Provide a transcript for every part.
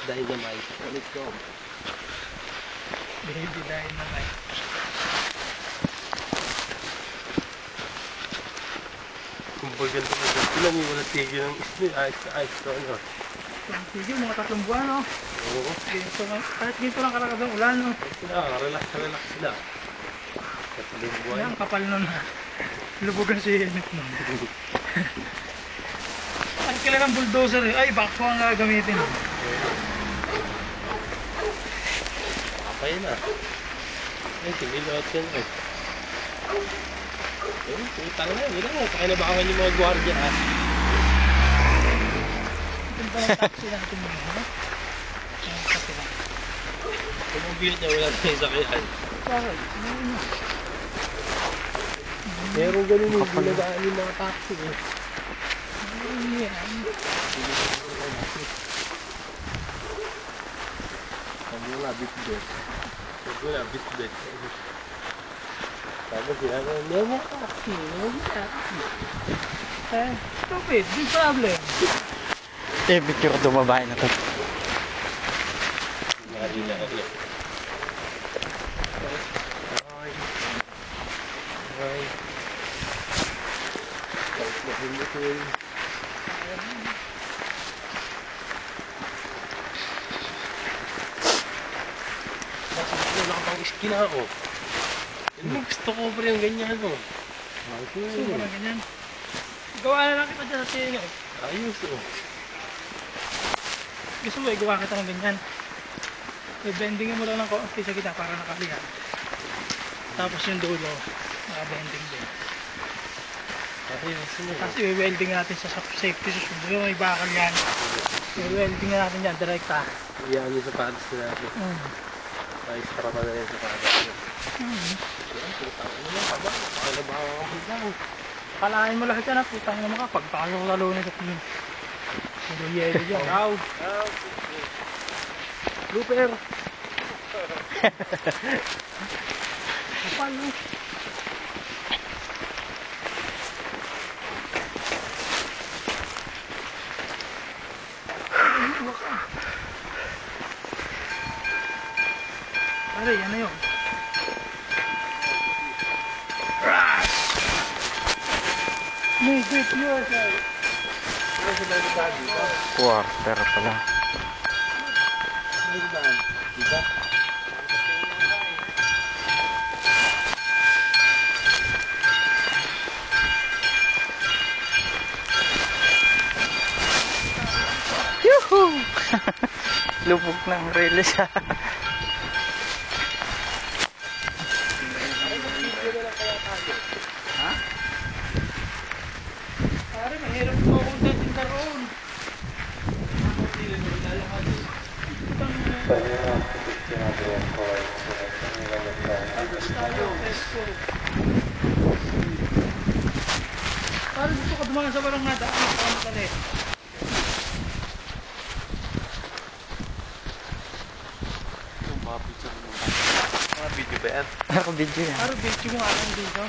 Dynamite. Let's go. Baby dynamite. Kumbaga talaga sila, may wala tigil ng ayos na ayos to, ano. Tigil, mga 3 buwan, no? Oo. Kahit ganito lang kalakas ang ulan, no? Relax sila. 3 buwan. Ang kapal nun, ha? Lubugan si Enit, no? Ang kailangan bulldozer, eh. Ay, backho ang gagamitin. Kapay na. Ay, similot yan, eh. Putang na, hindi na mo. Pakinabangan yung mga gwardiya, ha? Ito ba ang taxi natin mo, ha? Ang taxi lang. Kung ang biyot niya, wala tayong sakyan. Bakit? Meron ganun yung binagaan yung mga taxi, eh. Wala, bitbit. Wala, bitbit. Tapos sila, never taxi. Stupid, big problem. Picture dumabae na to. Lari na ulit. Ay. Tapos na hulutin. Wala ka pang iskina, oh. Gusto ko pa rin yung ganyan, oh. Gusto mo na ganyan? Gawa na lang kita dyan sa tinga. Ayos, oh. Gusto mo, igawa kita ng ganyan. I-bendingin mo lang ng konti sa gitna para nakalihan. Tapos yung dulo, naka-bending din. Ayos, oh. Tapos i-welding natin sa safety susunod. Yung may bakal yan. I-welding natin yan, direkta. Iyan yung sapatos na natin. Ayos, para pa na rin sa sapatos na. Yan, putang ano lang, kaba. Pakalabawa ka mo lang. Kalahin mo lahat yan, putang naman ka. Pagpakayo ko lalo na sa team. Puro yelo dyan. Wow! Looper! Kapal, no? Pare, yan na yun. Make it yourself. Quarter pala. Yuhu! Lubog ng release. Pare, mahirap po akong dating karoon. Pare, gusto ko dumangan sa barang nada. Ano pa ang tali? Mga video ba yan? Ako video yan. Pare, bitch mo nga lang dito.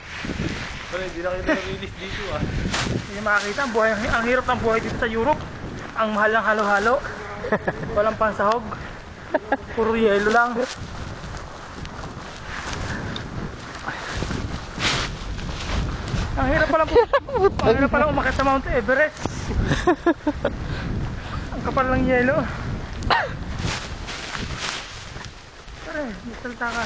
Pero hindi na kayo na-release dito, ah. Hindi makakita ang buhay. Ang hirap ng buhay dito sa Europe. Ang mahal ng halo-halo. Walang pansahog. Puro yelo lang. Ang hirap palang umakyat sa Mount Everest. Ang kapal ng yelo. Pare, magsalita ka.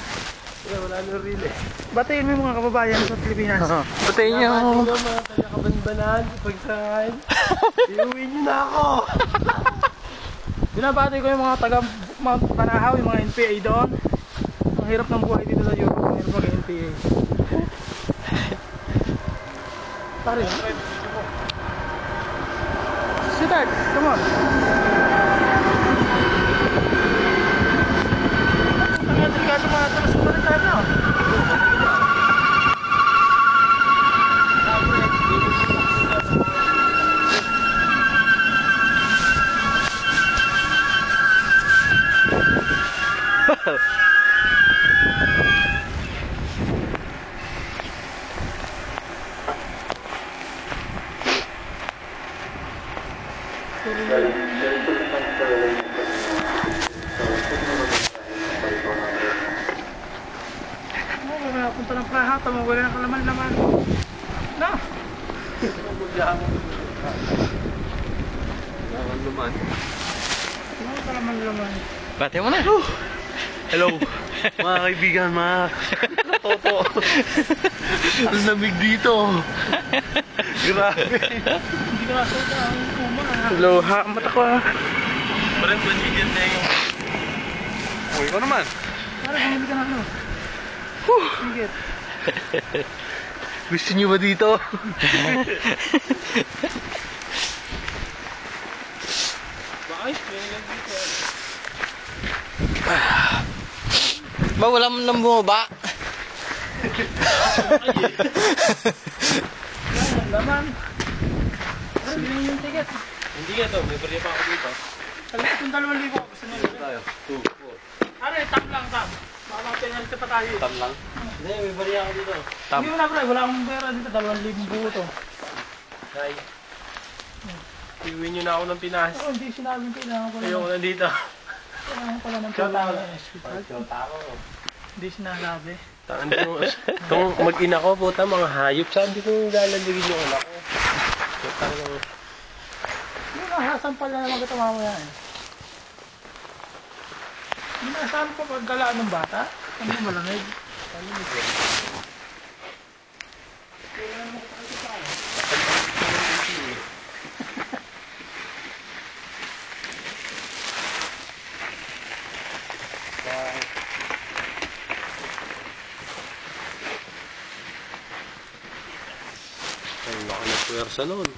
Wala nang reel, eh. Batiin mo yung mga kababayan sa Pilipinas. Patayin niyo. Mga taga-kabanbanan, pagsahan. Iuwi niyo na ako. Binabati ko yung mga taga Mount Panahaw, yung mga NPA doon. Ang hirap ng buhay dito sa Europe, ang hirap mag-NPA. Pare. Sweetheart, come on. Ang delikado mga talas ko rin tayo. Punta ng praha, wala ng kalaman naman. Na! Naman naman. Ano kalaman. Bati mo na. Hello, mga kaibigan, mga toto. Ang lamig dito. Grabe. Hindi ka masuta ang kuma. Hello, ha, mata ko ha. Parang panigyan na yung... Oh, ikaw naman. Parang bumili ka na ano. Sige. Gusto niyo ba dito? Bakit? Ba, wala mo lang bumaba. Yan, laman. Ano, bilhin yung ticket. Hindi nga to, may barya pa ako dito. Sabi ko kung 2,000 gusto mo yun. Tayo. 2, 4. Ano, tam lang, tam. Baka mga penalty pa tayo. Tam lang? Hindi, may barya ako dito. Hindi mo na, bro. Wala akong pera dito. 2,000 buo to. Hi. Iuwi nyo na ako ng Pinas. Oo, hindi sinabing kailangan ko Ayoko na dito. Kailangan pala ng Shout out. hospital. Hindi sinasabi. Itong mag-ina ko, puta, mga hayop. Sabi ko lalandigin yung anak ko. So, talagang... Hindi nakasampal na naman kita mamaya eh. Hindi nasabi ko paggalaan ng bata. Ano mo malamig? Malamig yun. Ang laki ng puwersa nun.